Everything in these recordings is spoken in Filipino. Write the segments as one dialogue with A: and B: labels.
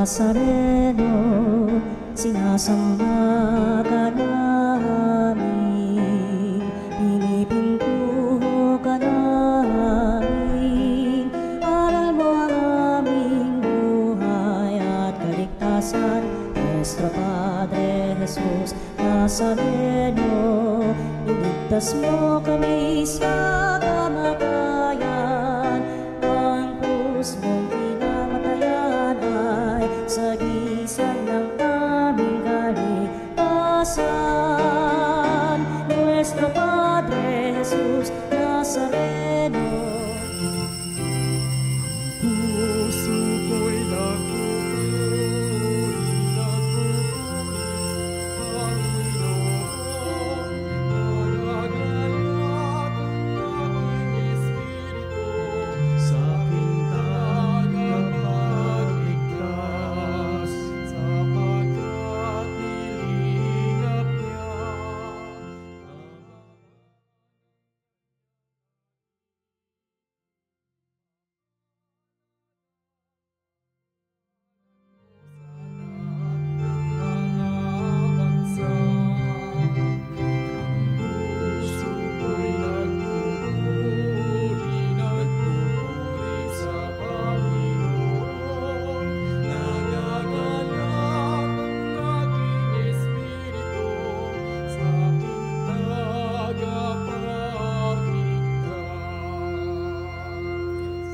A: Nazareno, sinasamba ka namin, pinipinto ka namin, aral mo ang aming buhay at kaligtasan. Nuestro Padre Jesus Nazareno, iligtas mo kami sa kamatayan, ang krus mong pinamatayan ay sagisag ng aming kaligtasan. Nuestro Padre Jesus Nazareno,
B: puso ko'y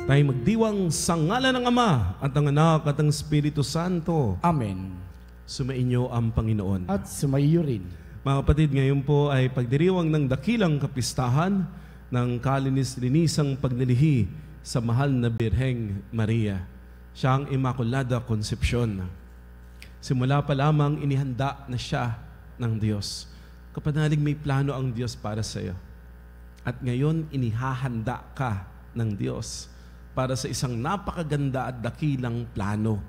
C: tayo magdiwang sa ngalan ng Ama at ang Anak at ang Espiritu Santo.
B: Amen.
C: Sumainyo ang Panginoon.
B: At sumaiyo rin.
C: Mga kapatid, ngayon po ay pagdiriwang ng dakilang kapistahan ng kalinis-linisang pagnilihi sa mahal na Birheng Maria. Siya ang Immaculada Concepcion. Simula pa lamang inihanda na siya ng Diyos. Kapanalig may plano ang Diyos para sa iyo. At ngayon inihahanda ka ng Diyos para sa isang napakaganda at dakilang plano.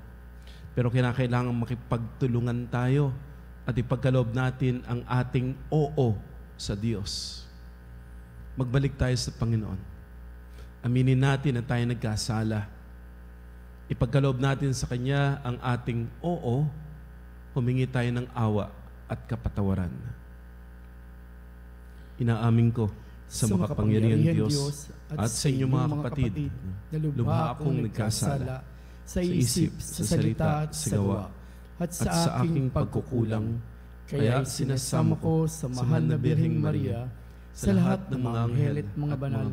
C: Pero kinakailangan makipagtulungan tayo at ipagkaloob natin ang ating oo sa Diyos. Magbalik tayo sa Panginoon. Aminin natin na tayo nagkasala. Ipagkaloob natin sa Kanya ang ating oo, humingi tayo ng awa at kapatawaran. Inaamin ko sa makapangyarihang Diyos at sa inyong mga kapatid,
B: na
C: lubha akong nagkasala
B: sa isip, sa salita at sa gawa, at sa aking pagkukulang. Kaya sinasamo ko sa mahal na Birheng Maria, sa lahat ng mga anghel at mga banal,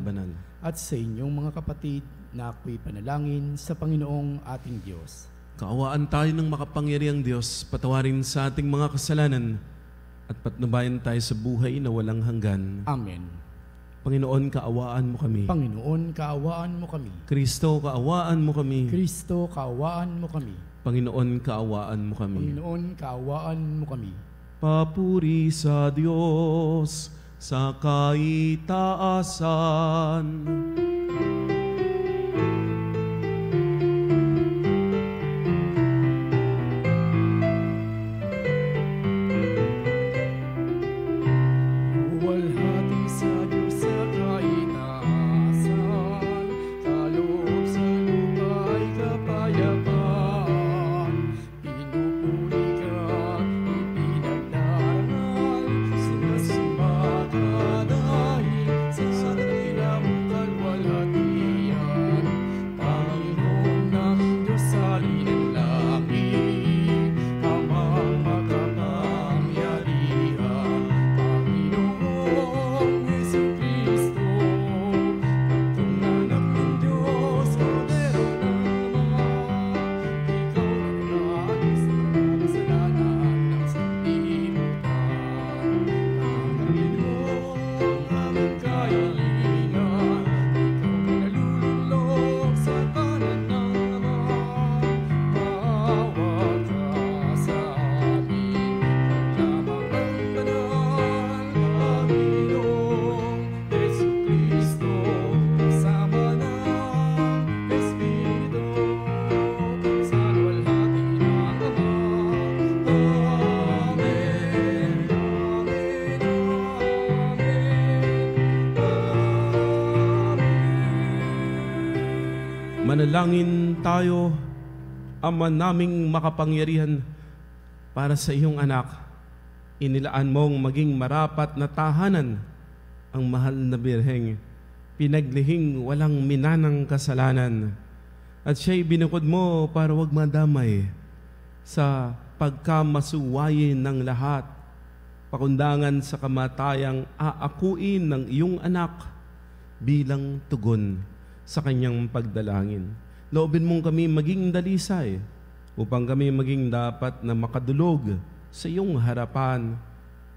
B: at sa inyong mga kapatid na ako'y panalangin sa Panginoong ating Diyos.
C: Kaawaan tayo ng makapangyarihang Diyos, patawarin sa ating mga kasalanan, at patnubayan tayo sa buhay na walang hanggan.
B: Amen.
C: Panginoon, kaawaan mo kami.
B: Panginoon, kaawaan mo kami.
C: Kristo, kaawaan mo kami.
B: Kristo, kaawaan mo kami.
C: Panginoon, kaawaan mo kami.
B: Panginoon, kaawaan mo kami.
C: Papuri sa Diyos sa kaitaasan. Manalangin tayo. Ama naming makapangyarihan, para sa iyong anak, inilaan mong maging marapat na tahanan ang mahal na Birheng, pinaglihing walang minanang kasalanan, at siya'y binukod mo para wag madamay sa pagkamasuwayin ng lahat, pakundangan sa kamatayang aakuin ng iyong anak bilang tugon sa kanyang pagdalangin. Loobin mong kami maging dalisay upang kami maging dapat na makadulog sa iyong harapan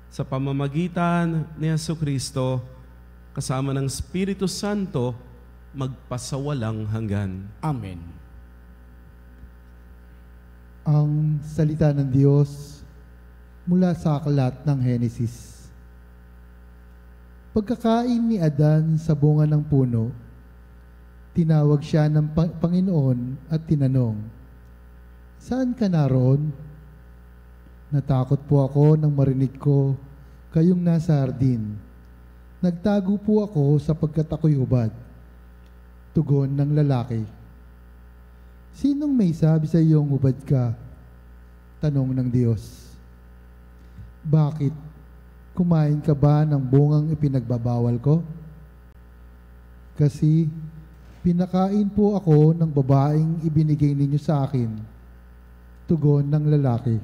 C: sa pamamagitan ni Jesucristo kasama ng Espiritu Santo magpasawalang hanggan.
B: Amen.
D: Ang salita ng Diyos mula sa aklat ng Henesis. Pagkakain ni Adan sa bunga ng puno, tinawag siya ng Panginoon at tinanong, "Saan ka naroon?" "Natakot po ako nang marinig ko kayong nasa hardin. Nagtago po ako sapagkat ako'y hubad." Tugon ng lalaki, "Sinong may sabi sa iyong hubad ka?" Tanong ng Diyos, "Bakit? Kumain ka ba ng bungang ipinagbabawal ko?" "Kasi pinakain po ako ng babaeng ibinigay ninyo sa akin." Tugon ng lalaki,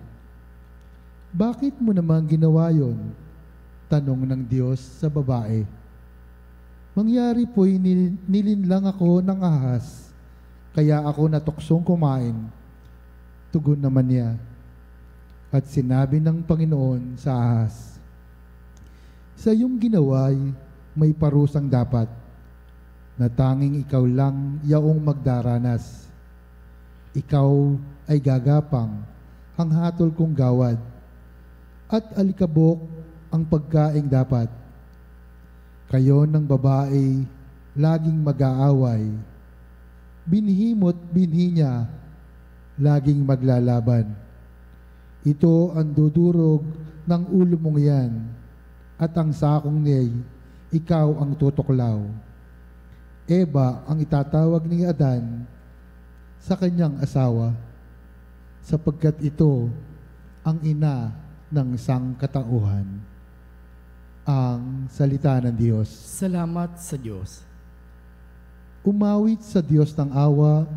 D: "Bakit mo naman ginawa yon?" Tanong ng Diyos sa babae, "Mangyari po'y nilinlang ako ng ahas, kaya ako natuksong kumain." Tugon naman niya, at sinabi ng Panginoon sa ahas, "Sa iyong ginawa'y may parusang dapat, na tanging ikaw lang yaong magdaranas. Ikaw ay gagapang, ang hatol kong gawad, at alikabok ang pagkaing dapat. Kayo ng babae laging mag-aaway, binhi mo't binhi niya laging maglalaban. Ito ang dudurog ng ulo mong yan, at ang sakong niya'y ikaw ang tutuklaw." Eva ang itatawag ni Adan sa kanyang asawa, sapagkat ito ang ina ng sangkatauhan. Ang salita ng Diyos.
B: Salamat sa Diyos.
D: Umawit sa Diyos ng awa,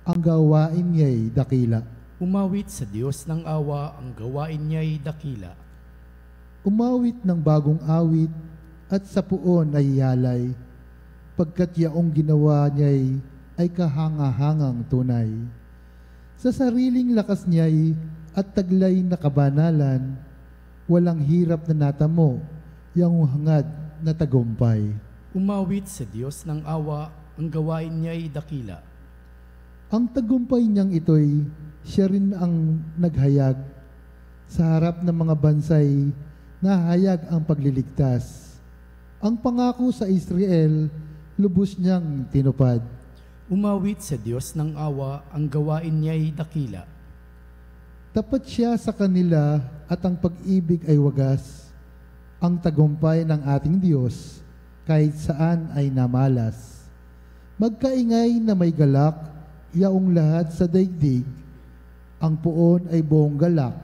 D: ang gawain niya'y dakila.
B: Umawit sa Diyos ng awa, ang gawain niya'y dakila.
D: Umawit ng bagong awit, at sa puon ay yalay, pagkat yaong ginawa niya'y ay kahangahangang tunay. Sa sariling lakas niya'y at taglay na kabanalan, walang hirap na natamo, yang hangad na tagumpay.
B: Umawit sa Diyos ng awa, ang gawain niya'y dakila.
D: Ang tagumpay niyang ito'y siya rin ang naghayag. Sa harap ng mga bansay, nahayag ang pagliligtas. Ang pangako sa Israel, lubos niyang tinupad.
B: Umawit sa Diyos ng awa, ang gawain niya'y dakila.
D: Tapat siya sa kanila at ang pag-ibig ay wagas. Ang tagumpay ng ating Diyos kahit saan ay namalas. Magkaingay na may galak, yaong lahat sa daigdig. Ang puon ay buong galak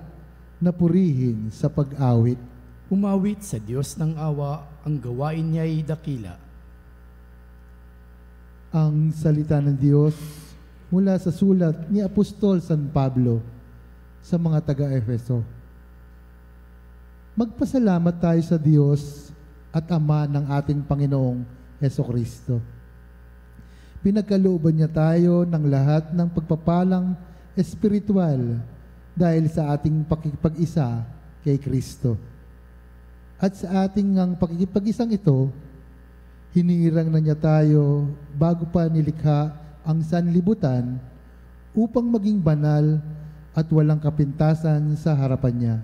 D: na purihin sa pag-awit.
B: Umawit sa Diyos ng awa, ang gawain niya'y dakila.
D: Ang salita ng Diyos mula sa sulat ni Apostol San Pablo sa mga taga-Efeso. Magpasalamat tayo sa Diyos at Ama ng ating Panginoong Jesucristo. Pinagkalooban niya tayo ng lahat ng pagpapalang espiritual dahil sa ating pakikipag-isa kay Kristo. At sa ating ng pakikipag-isang ito, hinirang na niya tayo bago pa nilikha ang sanlibutan upang maging banal at walang kapintasan sa harapan niya.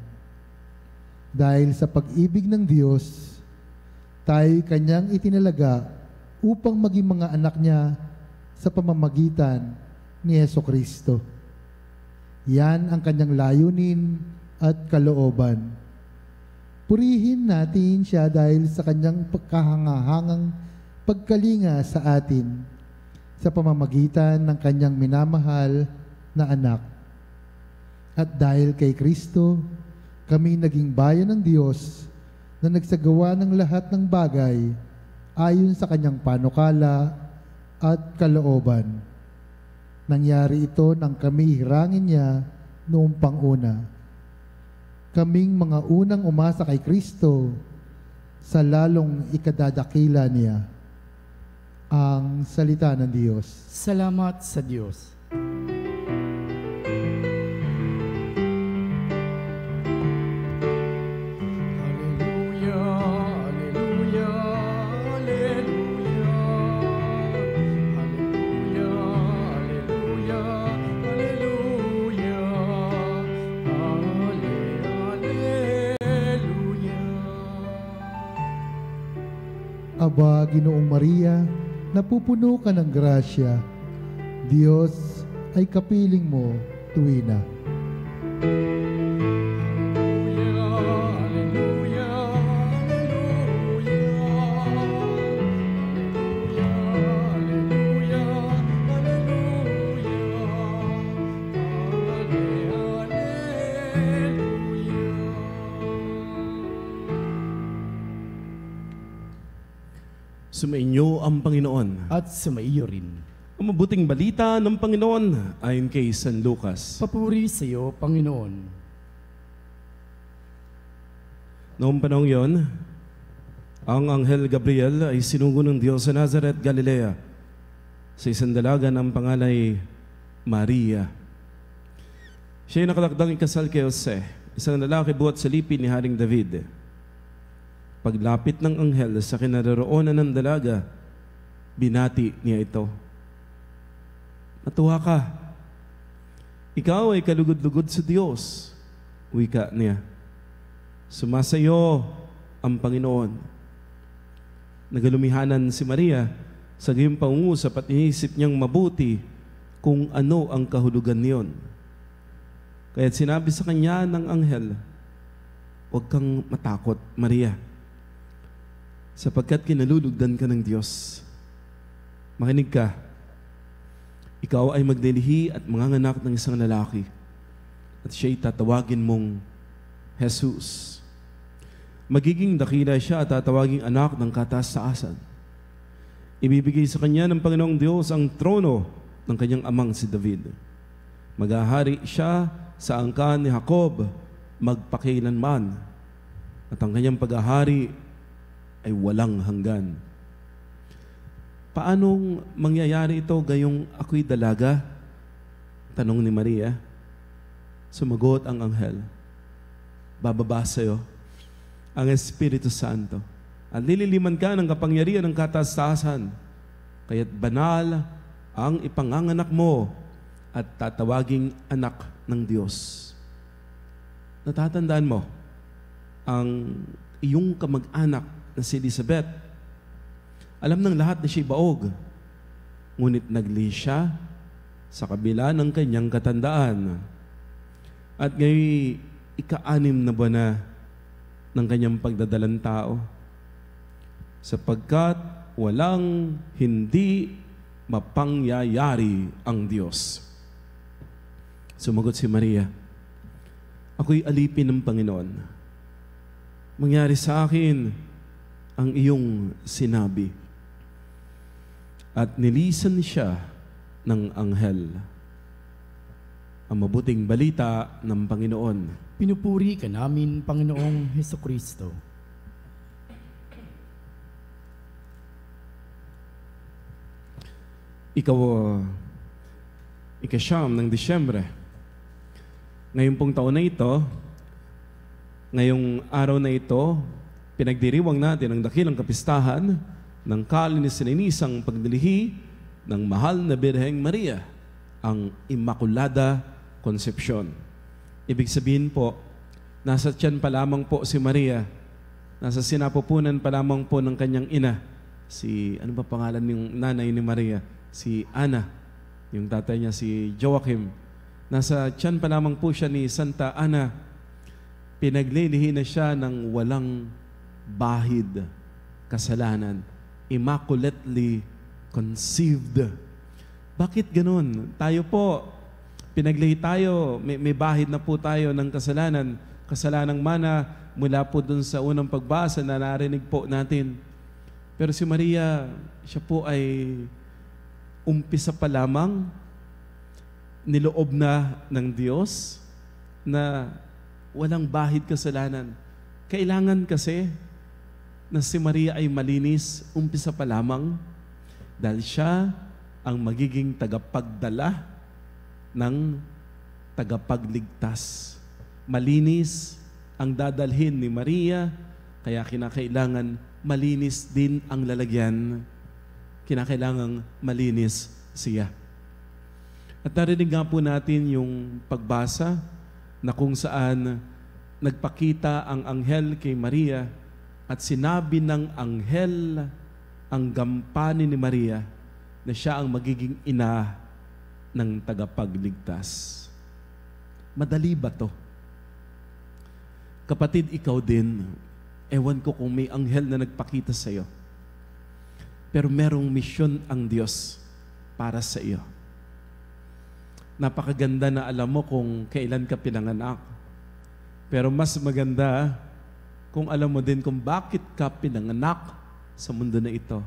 D: Dahil sa pag-ibig ng Diyos, tayo kanyang itinalaga upang maging mga anak niya sa pamamagitan ni Jesucristo. Yan ang kanyang layunin at kalooban. Purihin natin siya dahil sa kanyang pagkahangahangang pagkalinga sa atin sa pamamagitan ng kanyang minamahal na anak. At dahil kay Kristo, kami naging bayan ng Diyos na nagsagawa ng lahat ng bagay ayon sa kanyang panukala at kalooban. Nangyari ito nang kami hirangin niya noong panguna. Kaming mga unang umasa kay Kristo sa lalong ikadadakila niya. Ang salita ng Diyos.
B: Salamat sa Diyos.
D: Aba, Ginoong Maria, napupuno ka ng grasya. Diyos ay kapiling mo tuwina.
C: Sumainyo ang Panginoon.
B: At sumaiyo rin.
C: Ang mabuting balita ng Panginoon ayon kay San Lucas.
B: Papuri sa iyo, Panginoon.
C: Noong panahon yon, ang Anghel Gabriel ay sinugo ng Diyos sa Nazareth, Galilea, sa isang dalaga ng pangalay Maria. Siya ay nakalakdang ikasal kay Jose, isang lalaki buhat sa lipi ni Haring David. Paglapit ng anghel sa kinaroroonan ng dalaga, binati niya ito. Matuwa ka. Ikaw ay kalugod-lugod sa Diyos. Wika niya. Sumasayo ang Panginoon. Nagalumihanan si Maria sa gayong pangungusap at iniisip niyang mabuti kung ano ang kahulugan niyon. Kaya't sinabi sa kanya ng anghel, huwag kang matakot, Maria, sapagkat kinalulugdan ka ng Diyos. Makinig ka. Ikaw ay maglilihi at manganganak ng isang lalaki, at siya'y tatawagin mong Jesus. Magiging dakila siya at tatawaging anak ng kataas-taasan. Ibibigay sa kanya ng Panginoong Diyos ang trono ng kanyang amang si David. Maghahari siya sa angkan ni Jacob magpakailanman, at ang kanyang paghahari ay walang hanggan. Paanong mangyayari ito gayong ako'y dalaga? Tanong ni Maria. Sumagot ang anghel, bababa sa'yo ang Espiritu Santo at lililiman ka ng kapangyarihan ng kataas-taasan, kaya't banal ang ipanganganak mo at tatawaging anak ng Diyos. Natatandaan mo ang iyong kamag-anak na si Elizabeth. Alam ng lahat na siya'y baog, ngunit nagli siya sa kabila ng kanyang katandaan. At ngayon, ika-6 na buwan na ng kanyang pagdadalang tao, sapagkat walang hindi mapangyayari ang Diyos. Sumagot si Maria, ako'y alipin ng Panginoon. Mangyari sa akin ang iyong sinabi. At nilisan siya ng anghel. Ang mabuting balita ng Panginoon.
B: Pinupuri ka namin, Panginoong Hesukristo. Ika-9 ng Disyembre. Ngayong pong taon na ito, ngayong araw na ito, pinagdiriwang natin ang dakilang kapistahan ng kalinis-linisang pagdilihi ng mahal na Birheng Maria, ang Immaculada Concepcion. Ibig sabihin po, nasa tiyan pa lamang po si Maria, nasa sinapupunan pa lamang po ng kanyang ina, ano ba pangalan ng nanay ni Maria? Si Ana, yung tatay niya si Joachim. Nasa tiyan pa lamang po siya ni Santa Ana, pinaglilihi na siya ng walang bahid, kasalanan, immaculately conceived. Bakit ganun? Tayo po,
C: Pinaglihi tayo, may bahid na po tayo ng kasalanan. Kasalanang mana mula po dun sa unang pagbasa na narinig po natin. Pero si Maria, siya po ay umpisa pa lamang, niloob na ng Diyos na walang bahid kasalanan. Kailangan kasi na si Maria ay malinis umpisa pa lamang dahil siya ang magiging tagapagdala ng tagapagligtas. Malinis ang dadalhin ni Maria, kaya kinakailangan malinis din ang lalagyan. Kinakailangan malinis siya. At narinig nga po natin yung pagbasa na kung saan nagpakita ang anghel kay Maria at sinabi ng anghel ang gampanin ni Maria na siya ang magiging ina ng tagapagligtas. Madali ba to? Kapatid, ikaw din, ewan ko kung may anghel na nagpakita sa iyo. Pero merong misyon ang Diyos para sa iyo. Napakaganda na alam mo kung kailan ka pinanganak. Pero mas maganda kung alam mo din kung bakit ka pinanganak sa mundo na ito.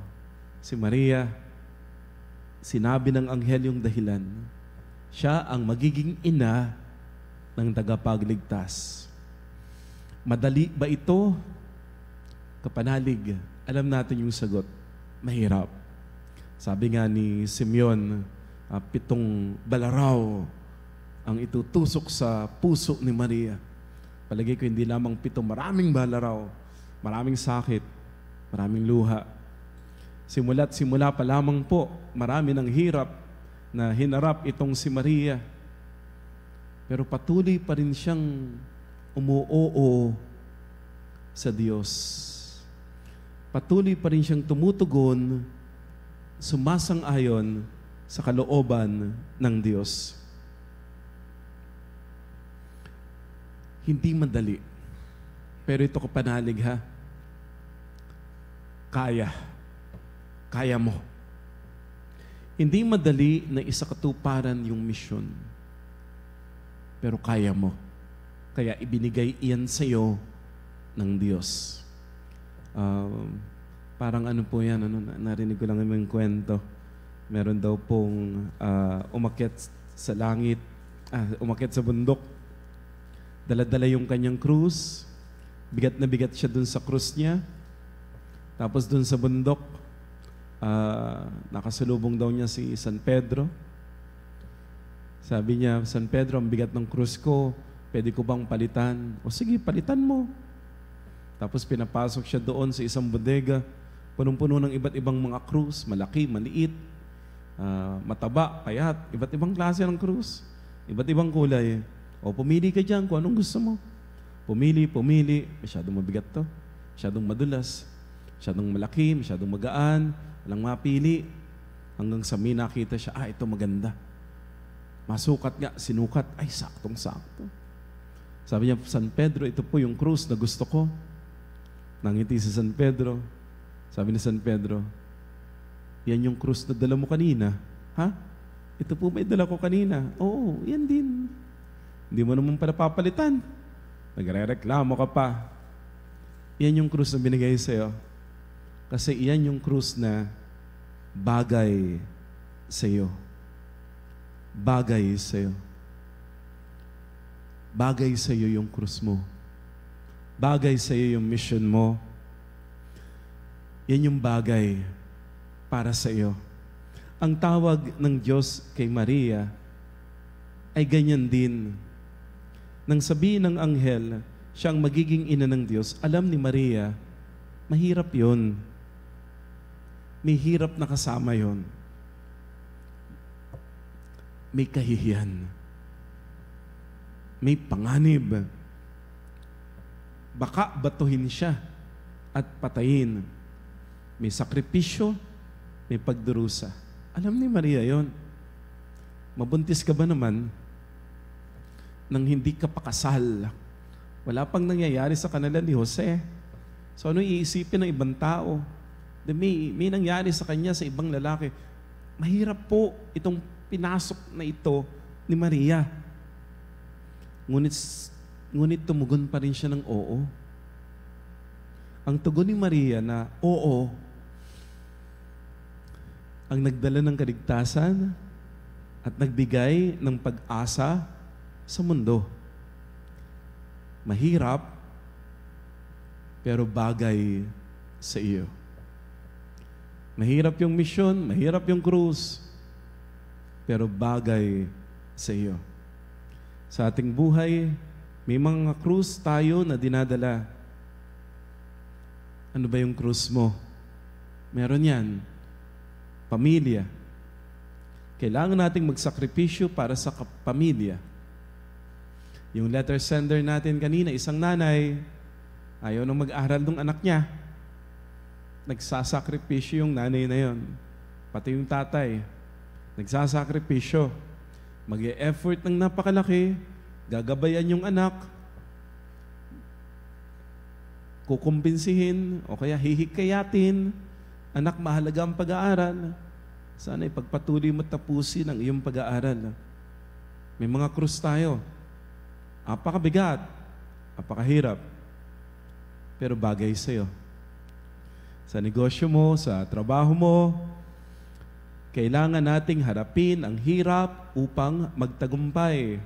C: Si Maria, sinabi ng anghel yung dahilan. Siya ang magiging ina ng tagapagligtas. Madali ba ito? Kapanalig, alam natin yung sagot. Mahirap. Sabi nga ni Simeon, 7 balaraw ang itutusok sa puso ni Maria. Palagay ko hindi lamang 7, maraming balaraw, maraming sakit, maraming luha. Simula't simula pa lamang po, marami ng hirap na hinarap itong si Maria. Pero patuloy pa rin siyang umuoo sa Diyos. Patuloy pa rin siyang tumutugon, sumasang-ayon sa kalooban ng Diyos. Hindi madali. Pero ito kapanalig ha. Kaya mo. Hindi madali na isakatuparan yung misyon. Pero kaya mo. Kaya ibinigay iyan sa iyo ng Diyos. Parang ano po yan, narinig ko lang yung kwento. Meron daw pong umakyat sa langit, umakyat sa bundok. Dala-dala yung kanyang krus. Bigat na bigat siya dun sa krus niya. Tapos dun sa bundok, nakasalubong daw niya si San Pedro. Sabi niya, San Pedro, ang bigat ng krus ko, pwede ko bang palitan? O sige, palitan mo. Tapos pinapasok siya doon sa isang bodega, punong-puno ng iba't ibang mga krus, malaki, maliit, mataba, payat, iba't ibang klase ng krus, iba't ibang kulay. O pumili ka dyan kung anong gusto mo. Pumili, masyadong mabigat to, masyadong madulas, masyadong malaki, masyadong magaan, walang mapili. Hanggang sa may nakita siya, ito maganda. Masukat nga, sinukat, ay saktong-sakto. Sabi niya, San Pedro, ito po yung krus na gusto ko. Nangiti si San Pedro. Sabi ni San Pedro, yan yung krus na dala mo kanina. Ha? Ito po ba yung dala ko kanina? Oo, yan din. Hindi mo naman pala papalitan. Nagre-reklamo ka pa. Yan yung krus na binigay sa'yo. Kasi yan yung krus na bagay sa'yo. Bagay sa'yo. Bagay sa'yo yung krus mo. Bagay sa'yo yung mission mo. Yan yung bagay para sa'yo. Ang tawag ng Diyos kay Maria ay ganyan din. Nang sabihin ng anghel, siyang magiging ina ng Diyos, alam ni Maria, mahirap yon. May hirap na kasama yon. May kahihiyan. May panganib. Baka batuhin siya at patayin. May sakripisyo, may pagdurusa. Alam ni Maria yon. Mabuntis ka ba naman nang hindi ka pakasal? Wala pang nangyayari sa kanila ni Jose. So ano iisipin ng ibang tao? May nangyari sa kanya sa ibang lalaki. Mahirap po itong pinasok na ito ni Maria. Ngunit tumugon pa rin siya ng oo. Ang tugon ni Maria na oo, ang nagdala ng kaligtasan at nagbigay ng pag-asa sa mundo. Mahirap, pero bagay sa iyo. Mahirap yung misyon, mahirap yung krus, pero bagay sa iyo. Sa ating buhay, may mga krus tayo na dinadala. Ano ba yung krus mo? Meron yan. Pamilya. Kailangan nating magsakripisyo para sa pamilya. Yung letter sender natin kanina, isang nanay, ayaw nang mag-aral ng anak niya. Nagsasakripisyo yung nanay na yon. Pati yung tatay, nagsasakripisyo. Mag-e-effort ng napakalaki, gagabayan yung anak, kukumbinsihin o kaya hihikayatin, anak, mahalaga ang pag-aaral. Sana ipagpatuloy mo tapusin ang iyong pag-aaral. May mga krus tayo. Apakabigat, apakahirap, pero bagay sa'yo. Sa negosyo mo, sa trabaho mo, kailangan nating harapin ang hirap upang magtagumpay.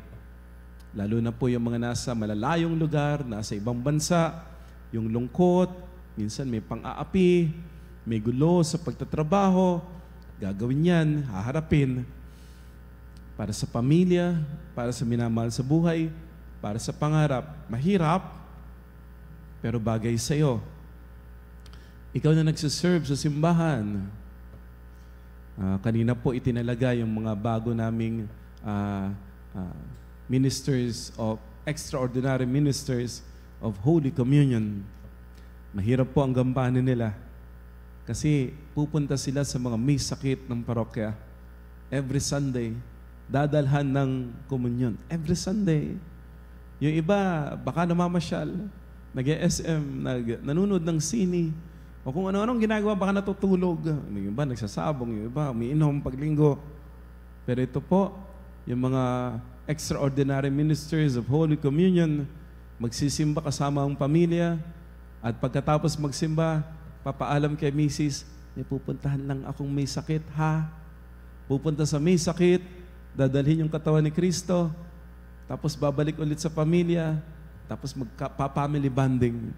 C: Lalo na po yung mga nasa malalayong lugar, nasa ibang bansa, yung lungkot, minsan may pang-aapi, may gulo sa pagtatrabaho, gagawin yan, haharapin. Para sa pamilya, para sa minamahal sa buhay, para sa pangarap. Mahirap, pero bagay sa'yo. Ikaw na nagsiserve sa simbahan. Kanina po itinalaga yung mga bago naming ministers of, extraordinary ministers of Holy Communion. Mahirap po ang gampanin nila. Kasi pupunta sila sa mga may sakit ng parokya. Every Sunday, dadalhan ng komunyon. Every Sunday. Yung iba, baka namamasyal, nag-SM, nanonood ng sine, o kung ano-anong ginagawa, baka natutulog. Yung iba, nagsasabong, yung iba, umiinom paglinggo. Pero ito po, yung mga extraordinary ministers of Holy Communion, magsisimba kasama ang pamilya, at pagkatapos magsimba, papaalam kay Mrs., may pupuntahan lang akong may sakit, ha? Pupunta sa may sakit, dadalhin yung katawan ni Kristo, tapos babalik ulit sa pamilya, tapos magpa-family bonding.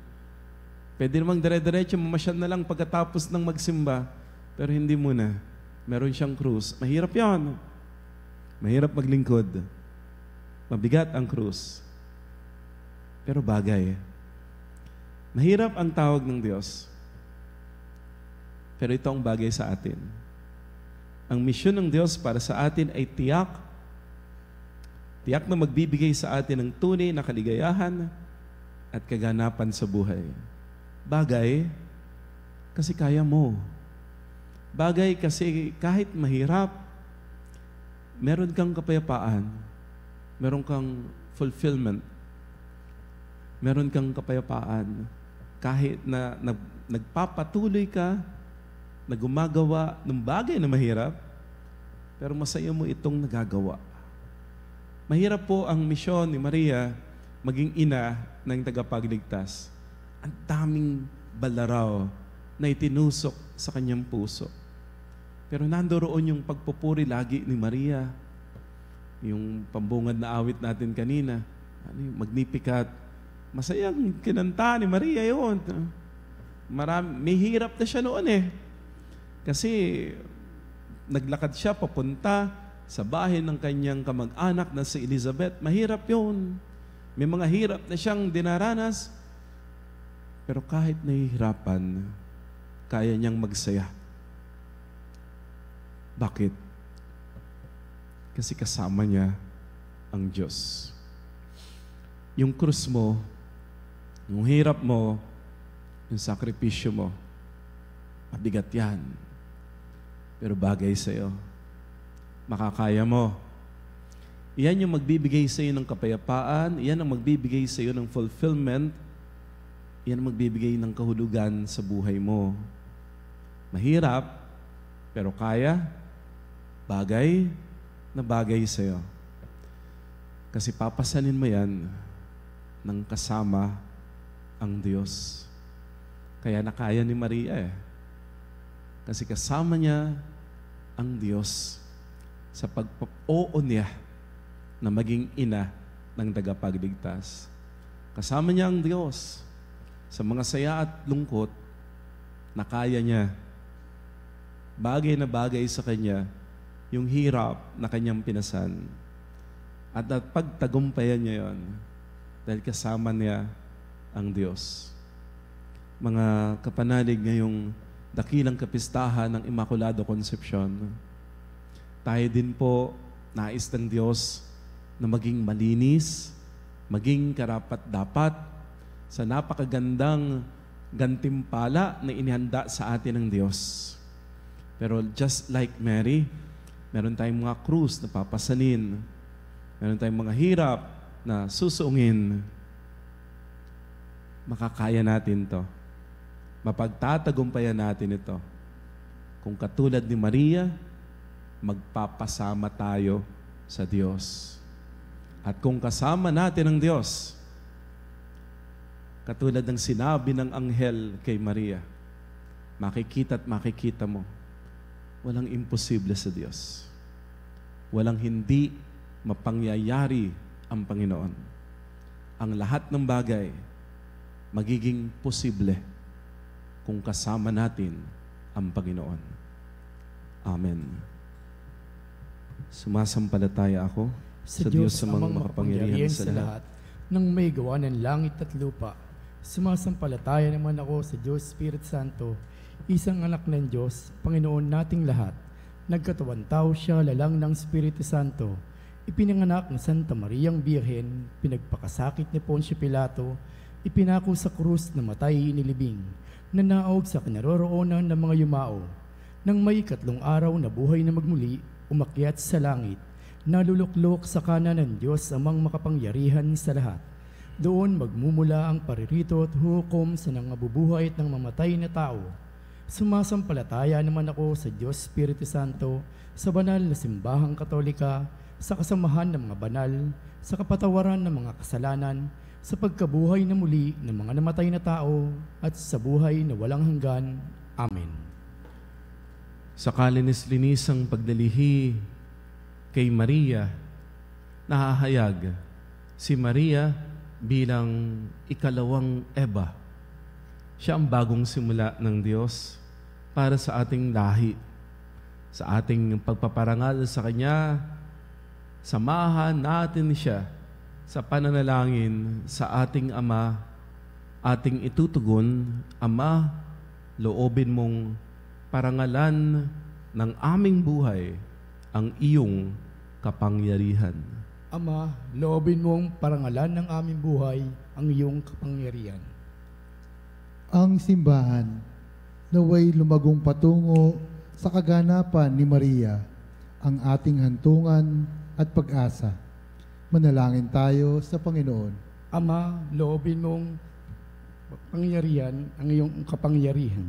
C: Pwede namang dire-diretso, mamasyal na lang pagkatapos ng magsimba, pero hindi muna. Meron siyang krus. Mahirap yan. Mahirap maglingkod. Mabigat ang krus. Pero bagay. Mahirap ang tawag ng Diyos. Pero ito ang bagay sa atin. Ang misyon ng Diyos para sa atin ay tiyak na magbibigay sa atin ng tunay na kaligayahan at kaganapan sa buhay. Bagay kasi kaya mo. Bagay kasi kahit mahirap, meron kang kapayapaan, meron kang fulfillment, meron kang kapayapaan kahit na nagpapatuloy ka na gumagawa ng bagay na mahirap, pero masaya mo itong nagagawa. Mahirap po ang misyon ni Maria maging ina ng tagapagligtas. Ang daming balaraw na itinusok sa kanyang puso. Pero nandoon yung pagpupuri lagi ni Maria. Yung pambungad na awit natin kanina, Magnificat. Masayang kinanta ni Maria yun. May hirap na siya noon eh. Kasi naglakad siya papunta sa bahay ng kanyang kamag-anak na si Elizabeth. Mahirap yun. May mga hirap na siyang dinaranas. Pero kahit nahihirapan, kaya niyang magsaya. Bakit? Kasi kasama niya ang Diyos. Yung krus mo, yung hirap mo, yung sakripisyo mo, mabigat yan. Pero bagay sa'yo. Makakaya mo. Iyan yung magbibigay sa'yo ng kapayapaan, iyan ang magbibigay sa'yo ng fulfillment, iyan ang magbibigay ng kahulugan sa buhay mo. Mahirap, pero kaya, bagay na bagay sa'yo. Kasi papasanin mo yan ng kasama ang Diyos. Kaya nakaya ni Maria eh. Kasi kasama niya ang Diyos sa pag-oo niya na maging ina ng tagapagligtas. Kasama niya ang Diyos sa mga saya at lungkot na kaya niya. Bagay na bagay sa Kanya yung hirap na Kanyang pinasan. At pagtagumpayan niya yon dahil kasama niya ang Diyos. Mga kapanalig ngayong dakilang kapistahan ng Immaculado Concepcion, tayo din po nais ng Diyos na maging malinis, maging karapat-dapat sa napakagandang gantimpala na inihanda sa atin ng Diyos. Pero just like Mary, meron tayong mga krus na papasanin, meron tayong mga hirap na susuungin. Makakaya natin to. Mapagtatagumpayan natin ito. Kung katulad ni Maria, magpapasama tayo sa Diyos. At kung kasama natin ang Diyos, katulad ng sinabi ng anghel kay Maria, makikita at makikita mo, walang imposible sa Diyos. Walang hindi mapangyayari ang Panginoon. Ang lahat ng bagay magiging posible kung kasama natin ang Panginoon. Amen. Sumasampalataya ako sa Diyos sa mga makapangyarihan sa lahat,
B: nang may gawa ng langit at lupa. Sumasampalataya naman ako sa Diyos Spirit Santo, isang anak ng Diyos, Panginoon nating lahat. Nagkatawan tao siya, lalang ng Espiritu Santo. Ipinanganak ng Santa Mariang Birhen, pinagpakasakit ni Poncio Pilato, ipinako sa krus na matay inilibing, nanaog sa kinaroroonan ng mga yumao. Nang may 3 araw na buhay na magmuli, umakyat sa langit, naluluklok sa kanan ng Diyos amang makapangyarihan sa lahat. Doon magmumula ang paririto at hukom sa nangabubuhay at ng mamatay na tao. Sumasampalataya naman ako sa Diyos Espiritu Santo, sa banal na simbahang katolika, sa kasamahan ng mga banal, sa kapatawaran ng mga kasalanan, sa pagkabuhay na muli ng mga namatay na tao, at sa buhay na walang hanggan. Amen.
C: Sa kalinis-linisang pagdalihi kay Maria, nahahayag si Maria bilang ikalawang Eva. Siya ang bagong simula ng Diyos para sa ating lahi. Sa ating pagpaparangal sa Kanya, samahan natin siya sa pananalangin sa ating Ama, ating itutugon, Ama, loobin mong parangalan ng aming buhay ang iyong kapangyarihan.
B: Ama, loobin mong parangalan ng aming buhay ang iyong kapangyarihan.
D: Ang simbahan naway lumagong patungo sa kaganapan ni Maria, ang ating hantungan at pag-asa. Manalangin tayo sa Panginoon.
B: Ama, loobin mong pangyarihan ang iyong kapangyarihan.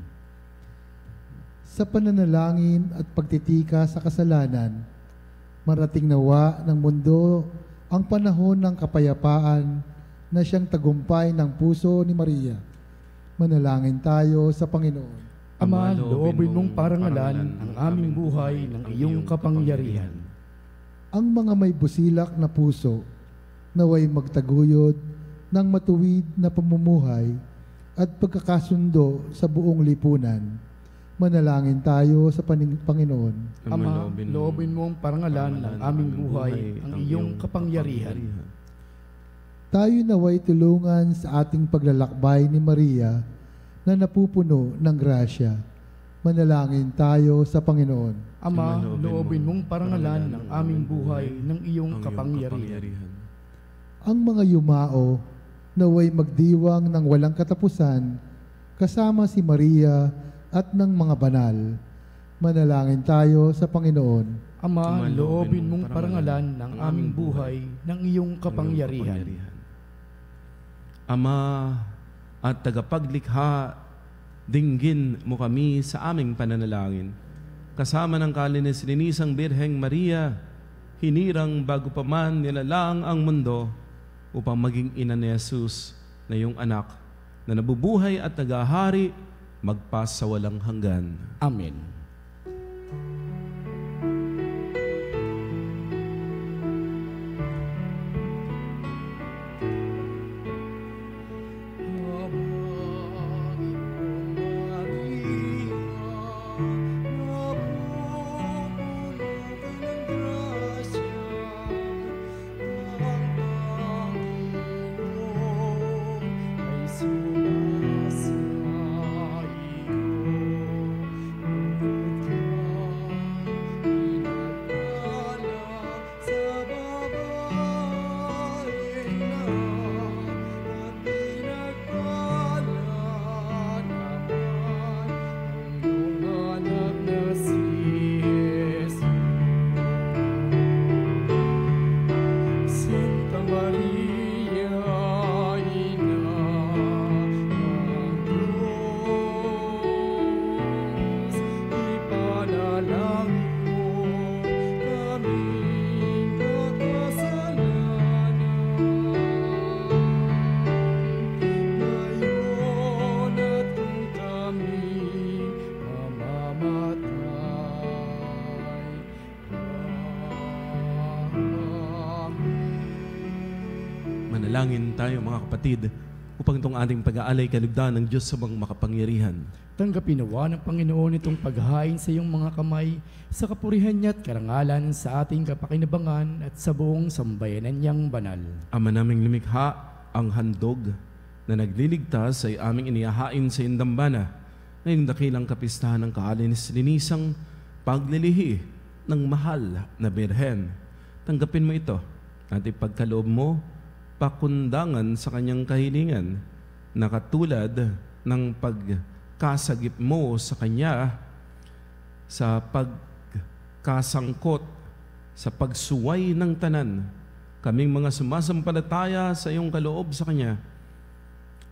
D: Sa pananalangin at pagtitika sa kasalanan, marating nawa ng mundo ang panahon ng kapayapaan na siyang tagumpay ng puso ni Maria. Manalangin tayo sa Panginoon.
B: Ama, loobin mong parangalan ang aming buhay ng iyong kapangyarihan.
D: Ang mga may busilak na puso naway magtaguyod ng matuwid na pamumuhay at pagkakasundo sa buong lipunan. Manalangin tayo sa Panginoon.
B: Ama, loobin mong parangalan ng aming buhay ang iyong kapangyarihan.
D: Tayo naway tulungan sa ating paglalakbay ni Maria na napupuno ng grasya. Manalangin tayo sa Panginoon.
B: Ama, loobin mong parangalan ng aming buhay ng iyong kapangyarihan.
D: Ang mga yumao naway magdiwang ng walang katapusan kasama si Maria at ng mga banal. Manalangin tayo sa Panginoon.
B: Ama, loobin mong parangalan ng aming buhay ng iyong kapangyarihan.
C: Ama at tagapaglikha, dinggin mo kami sa aming pananalangin. Kasama ng kalinis-linisang Birheng Maria, hinirang bago pa man nilalang ang mundo upang maging ina ni Jesus na iyong anak na nabubuhay at nagahari magpasawalang hanggan.
B: Amen.
C: Manalangin tayo mga kapatid upang itong ating pag-aalay kalugdan ng Diyos sa mga makapangyarihan.
B: Tanggapin nawa ng Panginoon itong paghahain sa iyong mga kamay sa kapurihan niya at karangalan sa ating kapakinabangan at sa buong sambayanan niyang banal.
C: Ama naming lumikha, ang handog na nagliligtas ay aming inihahain sa indambana ngayong dakilang kapistahan ng kaalinis-linisang paglilihi ng mahal na Birhen. Tanggapin mo ito at ipagkaloob mo pakundangan sa kanyang kahilingan na katulad ng pagkasagip mo sa kanya sa pagkasangkot sa pagsuway ng tanan. Kaming mga sumasampalataya sa iyong kaloob sa kanya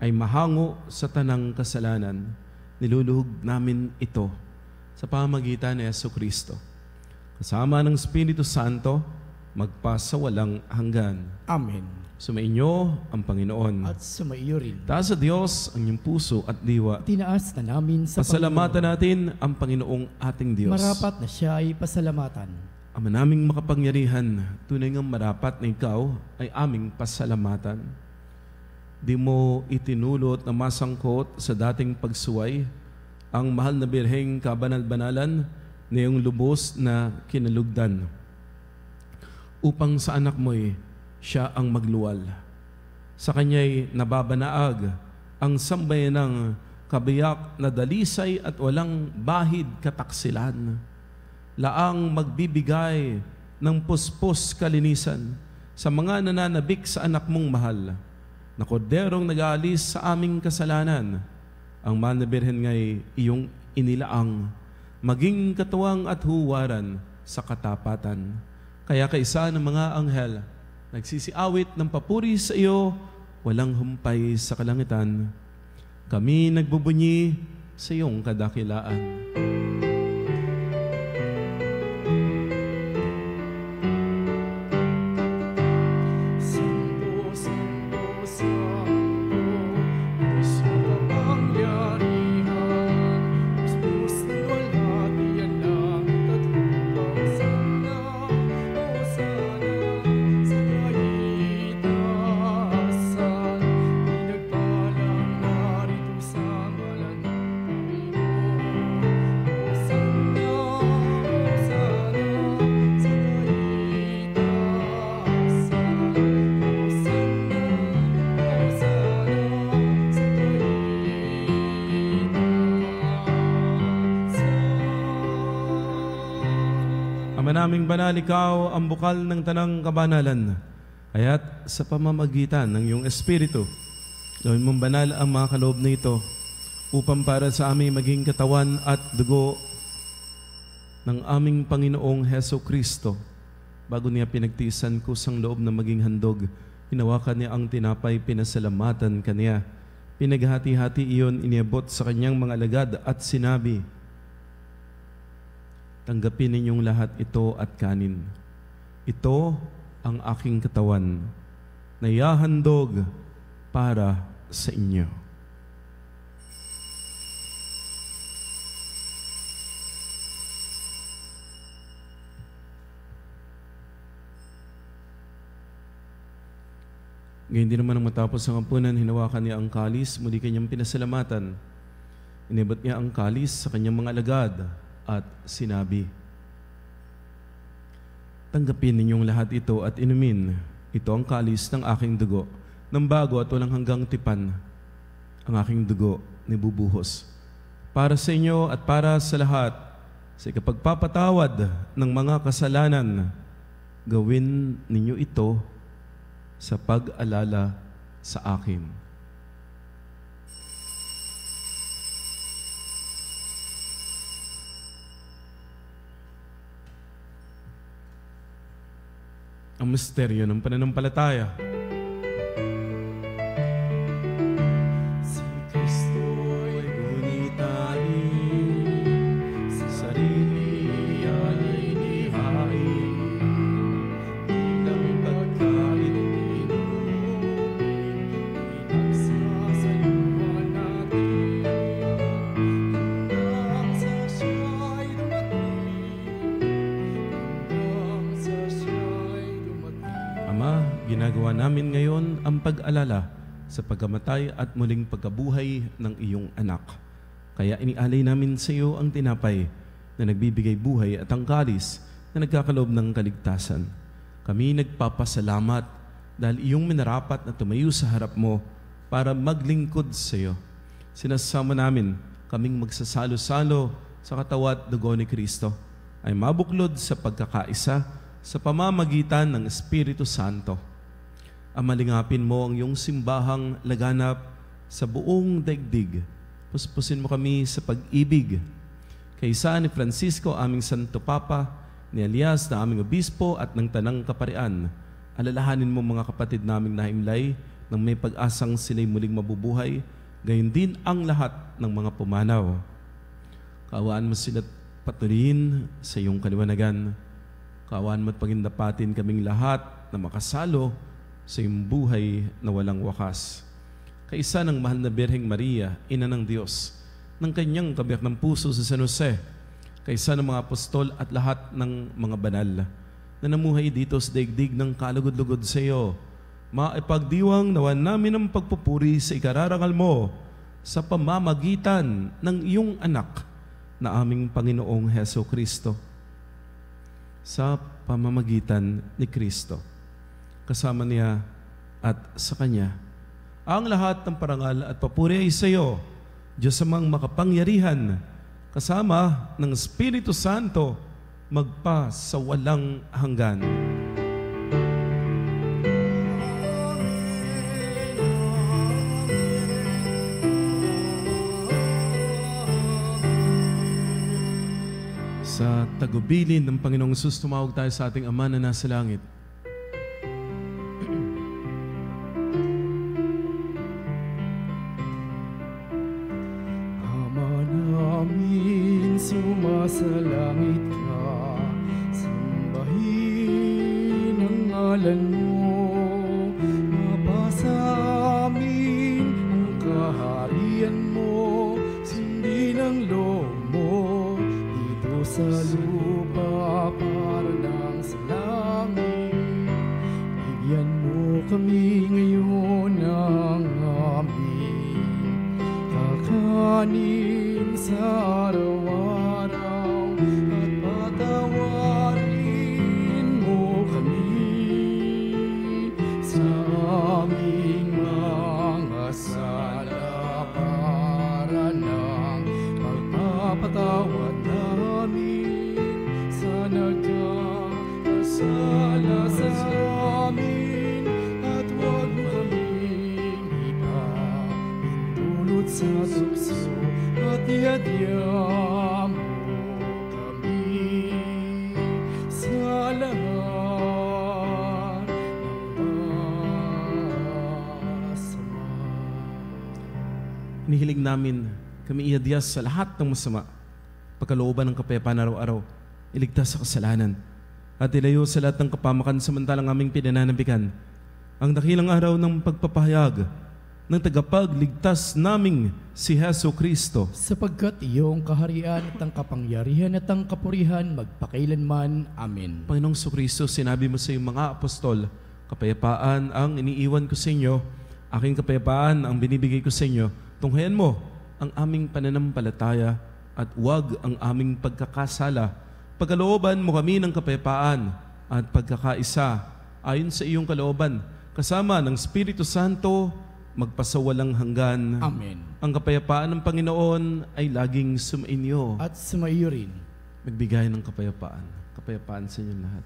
C: ay mahango sa tanang kasalanan. Niluluhog namin ito sa pamagitan ni Jesucristo. Kasama ng Espiritu Santo, magpasawalang hanggan.
B: Amen.
C: Sumainyo ang Panginoon.
B: At sumaiyo rin.
C: Taas sa Diyos ang iyong puso at diwa.
B: Tinaas na namin sa
C: Pasalamatan natin ang Panginoong ating Diyos.
B: Marapat na siya ay pasalamatan.
C: Ama naming makapangyarihan, tunay ngang marapat na ikaw ay aming pasalamatan. Di mo itinulot na masangkot sa dating pagsuway ang mahal na Birheng kabanal-banalan na iyong lubos na kinalugdan upang sa anak mo'y siya ang magluwal. Sa kanya'y nababanaag ang sambayanang kabiyak na dalisay at walang bahid kataksilan. Laang magbibigay ng puspos kalinisan sa mga nananabik sa anak mong mahal, na korderong nag-aalis sa aming kasalanan. Ang mahal na Birhen nga'y iyong inilaang, maging katuwang at huwaran sa katapatan. Kaya kaisa ng mga anghel, nagsisiawit ng papuri sa iyo, walang humpay sa kalangitan. Kami nagbubunyi sa iyong kadakilaan. Naming banal, ikaw ang bukal ng tanang kabanalan. Kaya't sa pamamagitan ng iyong Espiritu, gawin mong banal ang mga kaloob na ito upang para sa aming maging katawan at dugo ng aming Panginoong Jesucristo. Bago niya pinagtiisan kusang loob na maging handog, hinawakan niya ang tinapay, pinasalamatan kaniya. Pinaghati-hati iyon, iniabot sa kanyang mga alagad at sinabi, tanggapin ninyong lahat ito at kanin. Ito ang aking katawan na ihahandog para sa inyo. Ngayon din naman ang matapos ang ampunan, hinawakan niya ang kalis, muli kanyang pinasalamatan. Inibot niya ang kalis sa kanyang mga alagad at sinabi, "Tanggapin ninyong lahat ito at inumin. Ito ang kalis ng aking dugo, ng bago at walang hanggang tipan. Ang aking dugo nibubuhos para sa inyo at para sa lahat sa ikapagpapatawad ng mga kasalanan. Gawin ninyo ito sa pag-alala sa akin." Ang misteryo ng pananampalataya. Si Kristo'y gunitahin, sa sarili ay nihain, bilang pagkain inumin, pinagsasayuan natin, hanggang sa siya'y dumating, hanggang sa siya'y dumating. Ama, ginagawa namin ngayon ang pag-alala sa pagkamatay at muling pagkabuhay ng iyong anak. Kaya inialay namin sa iyo ang tinapay na nagbibigay buhay at ang kalis na nagkakaloob ng kaligtasan. Kami nagpapasalamat dahil iyong minarapat na tumayo sa harap mo para maglingkod sa iyo. Sinasama namin kaming magsasalo-salo sa katawan at dugo ni Kristo ay mabuklod sa pagkakaisa sa pamamagitan ng Espiritu Santo. Amalingapin mo ang iyong simbahang laganap sa buong daigdig. Puspusin mo kami sa pag-ibig. Kaysa ni Francisco, aming Santo Papa, ni Elias na aming Obispo at ng Tanang Kaparian, alalahanin mo mga kapatid naming nahimlay nang may pag-asang sila'y muling mabubuhay, gayon din ang lahat ng mga pumanaw. Kaawaan mo sila patuloyin sa iyong kaliwanagan. Kaawaan mo at pagindapatin kaming lahat na makasalo sa iyong buhay na walang wakas. Kaisa ng mahal na Birheng Maria, Ina ng Diyos, ng kanyang kabiyak ng puso sa San Jose, kaisa ng mga apostol at lahat ng mga banal na namuhay dito sa daigdig ng kalugod-lugod sa iyo, maipagdiwang nawan namin ang pagpupuri sa ikararangal mo sa pamamagitan ng iyong anak na aming Panginoong Heso Kristo. Sa pamamagitan ni Kristo, kasama niya at sa Kanya, ang lahat ng parangal at papuri ay sa iyo, Diyos amang makapangyarihan, kasama ng Espiritu Santo, magpa sa walang hanggan. Sa tagubilin ng Panginoong Jesus, tumawag tayo sa ating Ama na nasa langit.
B: Ama namin, sumasalangit ka, sambahin ang ngalan mo, mapasa amin ang kaharian mo, sundin ang loob mo sa lupa para lang sa langit. Bigyan mo kami ngayon ng aming kakanin sa araw-araw at patawarin mo kami sa aming mga sala para ng pagpapatawad sa nagkakasala sa amin, at huwag mo kaming ipahintulot sa tukso, at iadya mo kami sa lahat ng masama.
C: Inihiling namin kami iadya sa lahat ng masama, pagkalooban ng kapayapaan araw-araw, iligtas sa kasalanan, at ilayo sa lahat ng kapamakan samantalang aming pinananabikan ang dakilang araw ng pagpapahayag ng tagapagligtas naming si Hesu Kristo.
B: Sapagkat iyong kaharian at ang kapangyarihan at ang kapurihan magpakailanman. Amen.
C: Panginoong Kristo, sinabi mo sa iyong mga apostol, kapayapaan ang iniiwan ko sa inyo, aking kapayapaan ang binibigay ko sa inyo. Tunghayan mo ang aming pananampalataya at huwag ang aming pagkakasala. Pagkalooban mo kami ng kapayapaan at pagkakaisa ayon sa iyong kalooban, kasama ng Espiritu Santo, magpasawalang hanggan.
B: Amen.
C: Ang kapayapaan ng Panginoon ay laging sumainyo.
B: At sumaiyo rin.
C: Magbigay ng kapayapaan. Kapayapaan sa inyong lahat.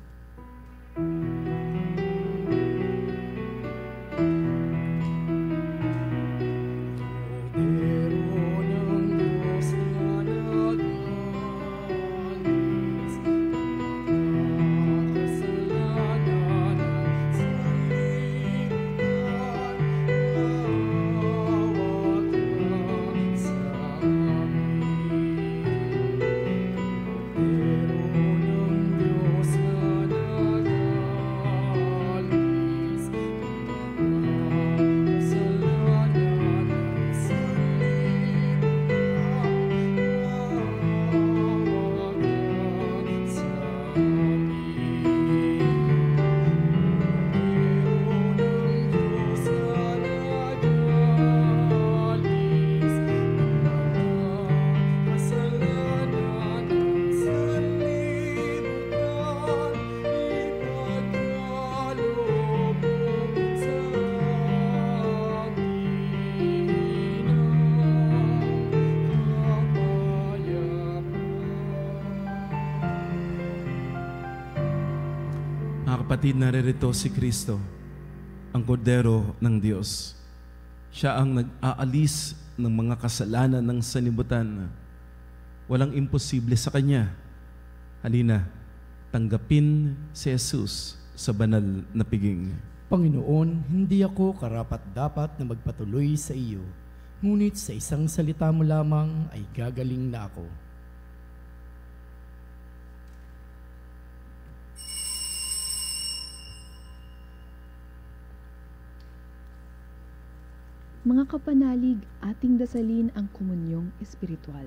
C: Kapatid, naririto si Kristo, ang kordero ng Diyos. Siya ang nag-aalis ng mga kasalanan ng sanibutan. Walang imposible sa Kanya. Halina, tanggapin si Jesus sa banal na piging.
B: Panginoon, hindi ako karapat-dapat na magpatuloy sa iyo, ngunit sa isang salita mo lamang ay gagaling na ako.
E: Mga kapanalig, ating dasalin ang komunyong espiritual.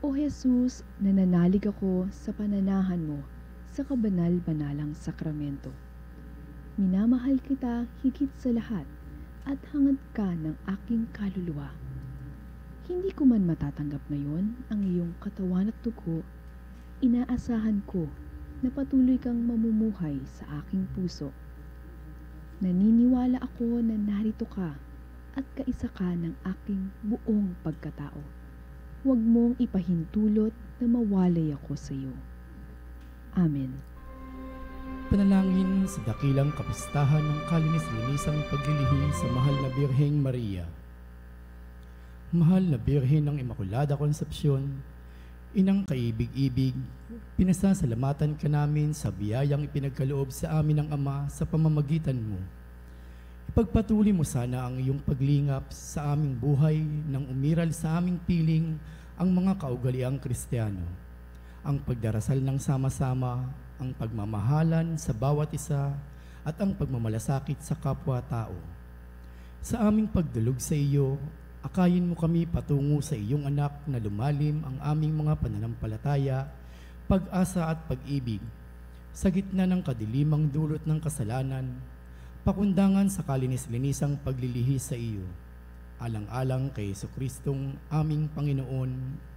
E: O Jesus, nananalig ako sa pananahan mo sa kabanal-banalang sakramento. Minamahal kita higit sa lahat at hangad ka ng aking kaluluwa. Hindi ko man matatanggap ngayon ang iyong katawan at dugo, inaasahan ko na patuloy kang mamumuhay sa aking puso. Naniniwala ako na narito ka at kaisa ka ng aking buong pagkatao. Huwag mong ipahintulot na mawalay ako sa iyo. Amen.
B: Panalangin sa dakilang kapistahan ng kalinis-linisang paglilihi sa mahal na Birheng Maria. Mahal na Birhen ng Immaculada Concepcion, Inang kaibig-ibig, pinasasalamatan ka namin sa biyayang ipinagkaloob sa amin ng Ama sa pamamagitan mo. Ipagpatuloy mo sana ang iyong paglingap sa aming buhay nang umiral sa aming piling ang mga kaugaliang Kristiyano, ang pagdarasal ng sama-sama, ang pagmamahalan sa bawat isa at ang pagmamalasakit sa kapwa-tao. Sa aming pagdulog sa iyo, akayin mo kami patungo sa iyong anak na lumalim ang aming mga pananampalataya, pag-asa at pag-ibig. Sa gitna ng kadilimang dulot ng kasalanan, pakundangan sa kalinis-linisang paglilihi sa iyo. Alang-alang kay Jesucristong aming Panginoon.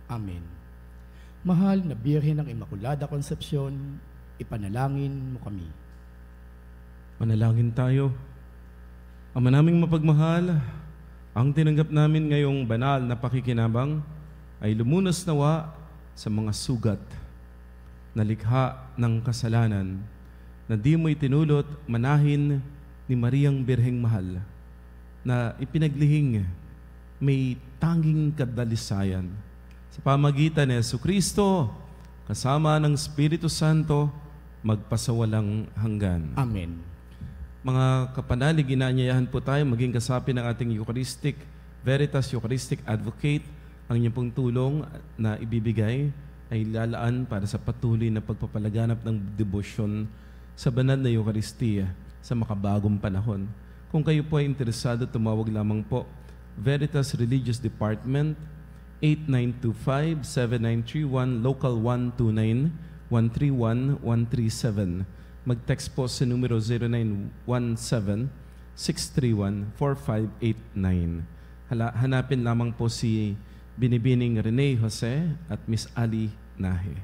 B: Amen. Mahal na Birhen ng Immaculada Concepcion, ipanalangin mo kami.
C: Manalangin tayo. Ama naming mapagmahal, ang tinanggap namin ngayong banal na pakikinabang ay lumunas nawa sa mga sugat na likha ng kasalanan na di mo itinulot manahin ni Mariang Birheng Mahal na ipinaglihing may tanging kadalisayan sa pamagitan ni Jesucristo kasama ng Espiritu Santo magpasawalang hanggan.
B: Amen.
C: Mga kapanalig, inaanyayahan po tayo maging kasapi ng ating Veritas Eucharistic Advocate, ang inyong pong tulong na ibibigay ay lalaan para sa patuloy na pagpapalaganap ng debosyon sa banal na Eucharistia sa makabagong panahon. Kung kayo po ay interesado, tumawag lamang po Veritas Religious Department 8925-7931 Local 129-131-137. Mag-text po sa numero 0917-631-4589. Hanapin lamang po si Binibining Rene Jose at Miss Ali Nahe.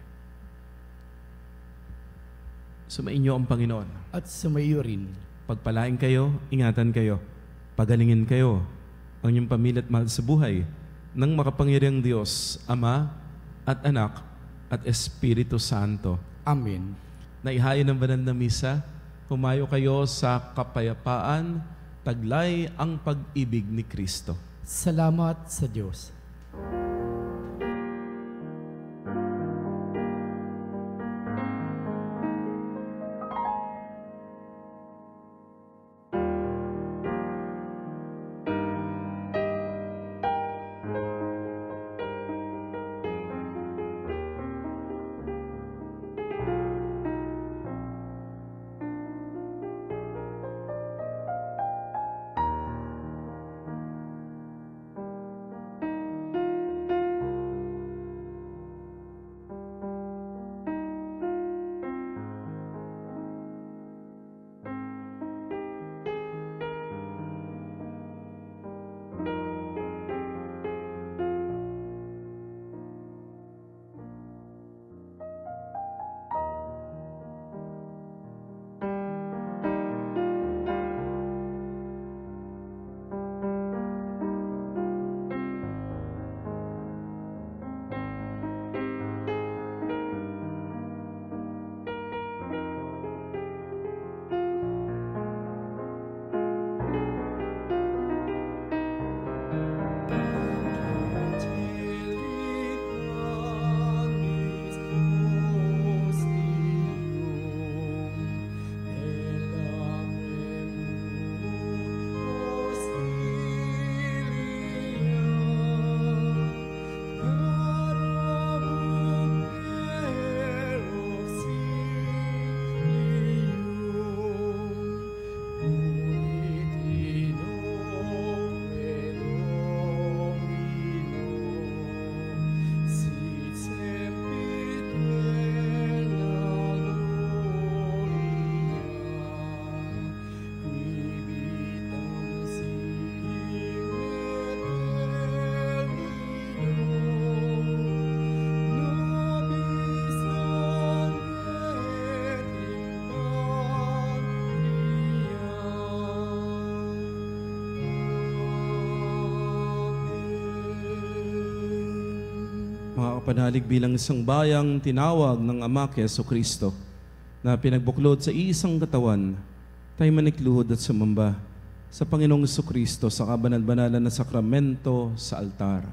C: Sumainyo ang Panginoon.
B: At sumaiyo rin.
C: Pagpalain kayo, ingatan kayo, pagalingin kayo, ang inyong pamilya at mahal sa buhay, ng makapangyariang Diyos, Ama at Anak at Espiritu Santo.
B: Amen.
C: Naihain ng banal na misa, humayo kayo sa kapayapaan, taglay ang pag-ibig ni Kristo.
B: Salamat sa Diyos.
C: Mga kapanalig, bilang isang bayang tinawag ng Ama kay Jesucristo na pinagbuklod sa iisang katawan, tayo manikluhod at sumamba sa Panginoong Jesucristo sa kabanal-banalan na sakramento sa altar.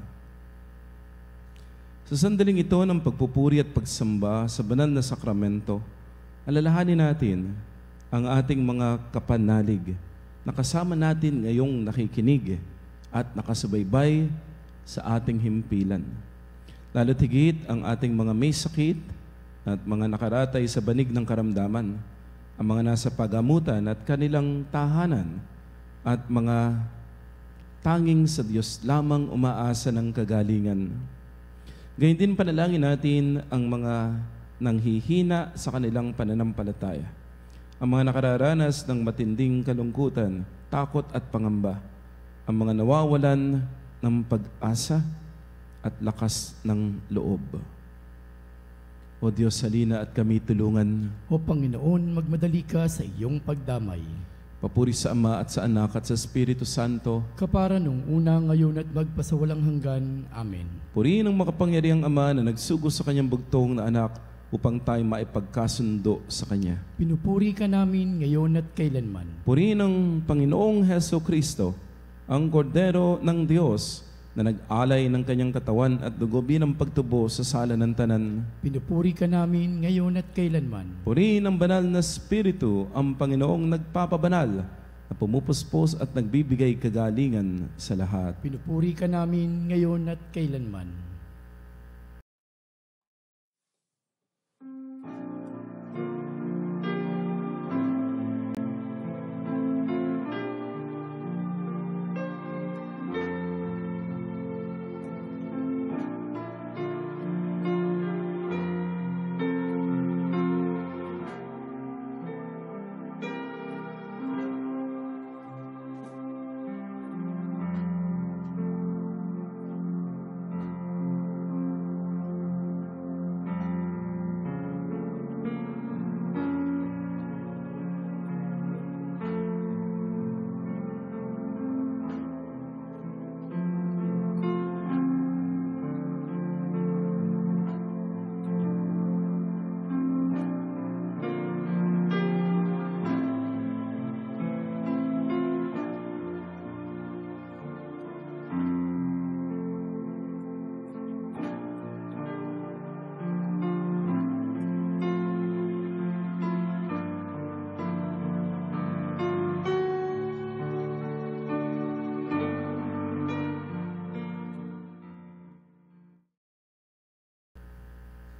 C: Sa sandaling ito ng pagpupuri at pagsamba sa banal na sakramento, alalahanin natin ang ating mga kapanalig na kasama natin ngayong nakikinig at nakasubaybay sa ating himpilan. Lalo't higit ang ating mga may sakit at mga nakaratay sa banig ng karamdaman, ang mga nasa pagamutan at kanilang tahanan, at mga tanging sa Diyos lamang umaasa ng kagalingan. Gayun din panalangin natin ang mga nanghihina sa kanilang pananampalataya, ang mga nakararanas ng matinding kalungkutan, takot at pangamba, ang mga nawawalan ng pag-asa at lakas ng loob. O Diyos, halina at kami tulungan.
B: O Panginoon, magmadali ka sa iyong pagdamay.
C: Papuri sa Ama at sa Anak at sa Espiritu Santo.
B: Kapara nung una, ngayon at magpasawalang hanggan. Amen.
C: Purihin ang makapangyarihang Ama na nagsugo sa kanyang bugtong na anak upang tayo maipagkasundo sa Kanya.
B: Pinupuri ka namin ngayon at kailanman.
C: Purihin ang Panginoong Jesucristo, ang Kordero ng Diyos, na nag-alay ng kanyang katawan at dugo bilang pagtubo sa sala ng tanan.
B: Pinupuri ka namin ngayon at kailanman.
C: Purihin ang banal na Espiritu, ang Panginoong nagpapabanal, na pumupuspos at nagbibigay kagalingan sa lahat.
B: Pinupuri ka namin ngayon at kailanman.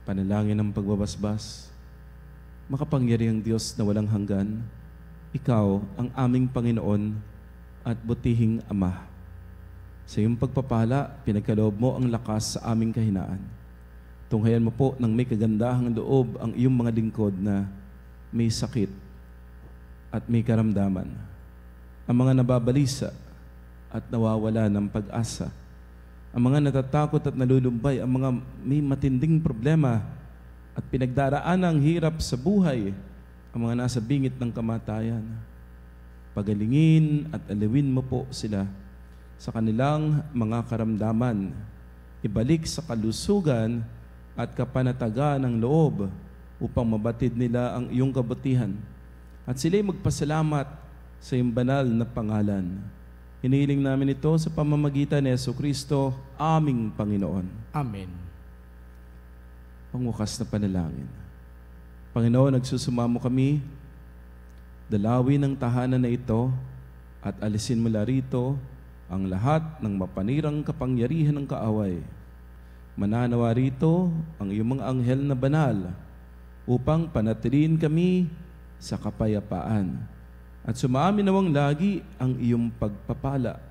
C: panalangin ng pagbabasbas. Makapangyarihang Diyos na walang hanggan, Ikaw ang aming Panginoon at butihing Ama. Sa iyong pagpapala, pinagkaloob mo ang lakas sa aming kahinaan. Tunghayan mo po ng may kagandahang loob ang iyong mga lingkod na may sakit at may karamdaman. Ang mga nababalisa at nawawala ng pag-asa. Ang mga natatakot at nalulumbay, ang mga may matinding problema at pinagdaraan ng hirap sa buhay, ang mga nasa bingit ng kamatayan. Pagalingin at alawin mo po sila sa kanilang mga karamdaman. Ibalik sa kalusugan at kapanatagan ng loob upang mabatid nila ang iyong kabutihan. At sila'y magpasalamat sa iyong banal na pangalan. Hinihiling namin ito sa pamamagitan ni Jesucristo, aming Panginoon.
B: Amen.
C: Pangwakas na panalangin. Panginoon, nagsusumamo kami, dalawin ang tahanan na ito at alisin mula rito ang lahat ng mapanirang kapangyarihan ng kaaway. Mananawa rito ang iyong mga anghel na banal upang panatiliin kami sa kapayapaan. At sumaamin nawang lagi ang iyong pagpapala.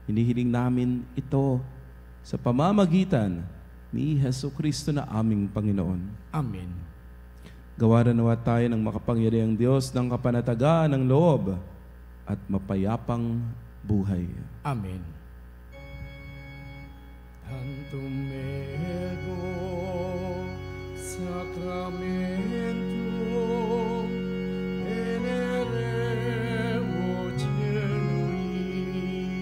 C: Hinihiling namin ito sa pamamagitan ni Jesucristo na aming Panginoon.
B: Amen.
C: Gawaran nawa tayo ng makapangyarihang Diyos ng kapanatagaan ng loob at mapayapang buhay.
B: Amen. Tantum ego sacramentum veneremo celui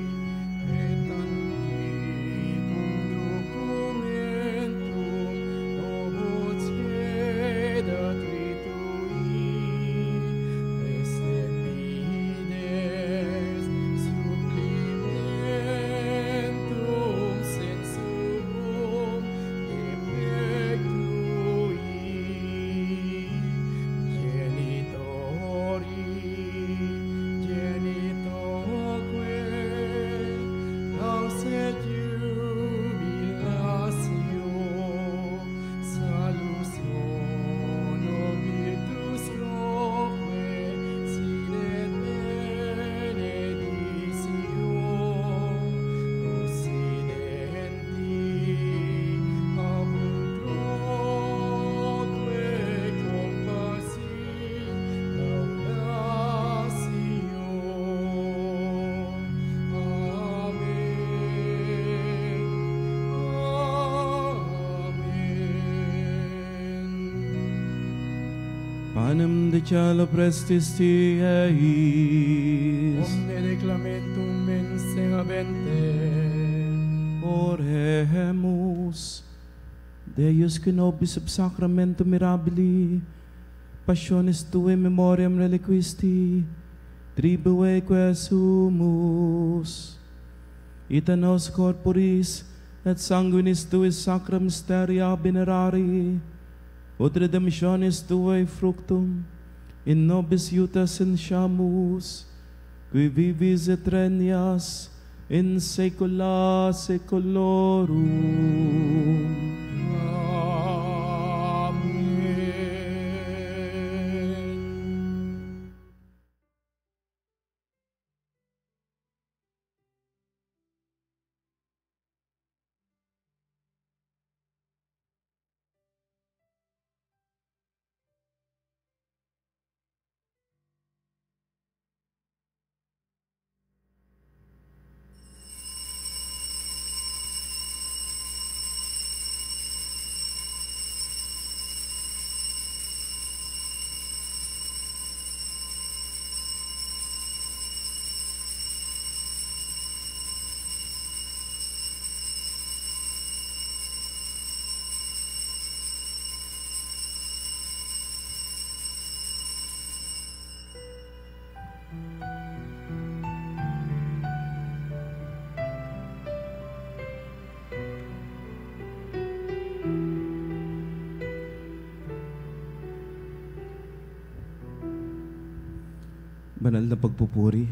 B: et antiquum documentum obut cedat vitui esse fides supplimentum sensum effectui genitoque auset jubilatio salus ono virtus loque sine benedictio Occidenti abundoque compassi laudatio. Amen.
C: Panem de cielo prestis tieis,
B: Omne declamentum mense habente.
C: oremus. Deus que nobis sub sacramento mirabili, passiones tue memoriam reliquisti, tribueque sumus. Ita nos corporis et sanguinis tuis sacra mysteria venerari, ut redemptionis tuae fructum, in nobis iuta sentiamus, qui vivis et regnas in saecula saeculorum.
B: Amen.
C: Banal na pagpupuri,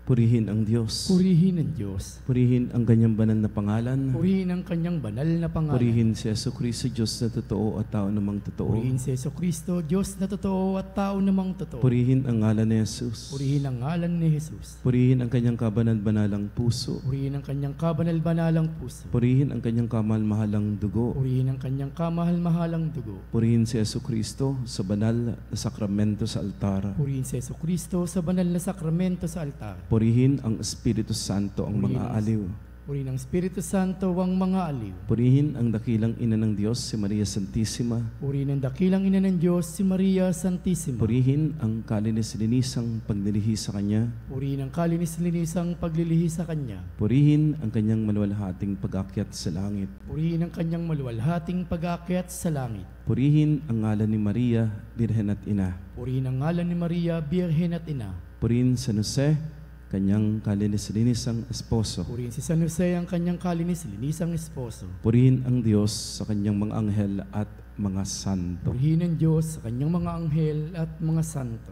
C: Purihin ang Diyos.
B: Purihin ang Diyos.
C: Purihin ang kanyang banal na pangalan.
B: Purihin ang kanyang banal na pangalan.
C: Purihin si Jesucristo, Diyos na totoo at tao namang totoo.
B: Purihin si Jesucristo, Diyos na totoo at tao namang totoo.
C: Purihin ang ngalan ni Jesus.
B: Purihin ang ngalan ni Jesus.
C: Purihin ang kanyang kabanal-banalang puso.
B: Purihin ang kanyang kabanal-banalang puso.
C: Purihin ang kanyang kamahal-mahalang dugo.
B: Purihin ang kanyang kamahal-mahalang dugo.
C: Purihin si Jesucristo sa banal na sakramento sa altar.
B: Purihin si Jesucristo sa banal na sakramento sa altar.
C: Purihin ang Espiritu Santo ang mga aliw.
B: Purihin ang Espiritu Santo ang mga aliw.
C: Purihin ang dakilang ina ng Diyos, si Maria Santissima.
B: Purihin ang dakilang ina ng Diyos, si Maria Santissima.
C: Purihin ang kalinis-linisang pagnilihi sa Kanya.
B: Purihin ang kalinis-linisang paglilihi sa Kanya.
C: Purihin ang kanyang maluwalhating pag-akyat sa langit.
B: Purihin ang kanyang maluwalhating pag-aakyat sa langit.
C: Purihin ang ngalan ni Maria, Birhen at Ina.
B: Purihin ang ngalan ni Maria, Birhen at Ina.
C: Purihin San Jose, kanyang kalinis-linisang esposo.
B: Purihin si San Jose, ang kanyang kalinis-linisang esposo.
C: Purihin ang Diyos sa kanyang mga anghel at mga santo.
B: Purihin ang Diyos sa kanyang mga anghel at mga santo.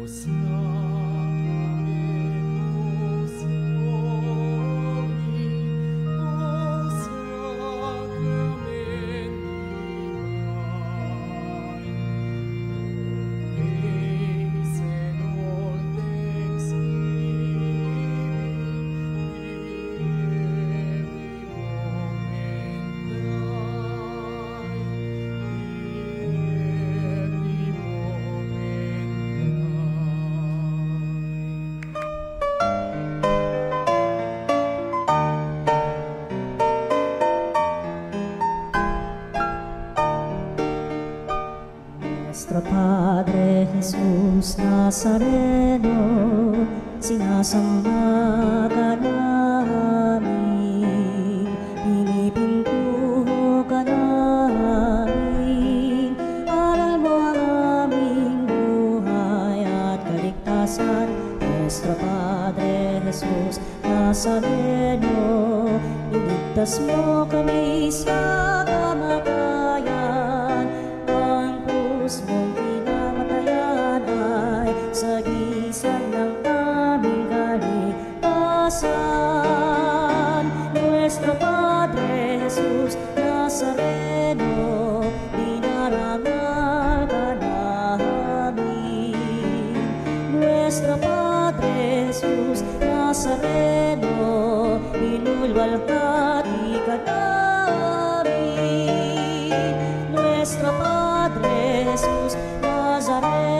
B: O
A: Nuestro Padre Jesus Nazareno, sinasamba ka namin, pinipintuho ka namin, aral mo ang aming buhay at kaligtasan. Nuestro Padre Jesus Nazareno, iligtas mo kami sa kamatayan, ang krus mong pinamatayan ay sagisag ng aming kaligtasan. Nuestro Padre Jesus Nazareno, dinarangal ka namin. Nuestro Padre Jesus Nazareno, inulwalhati ka namin. Nuestro Padre Jesus Nazareno,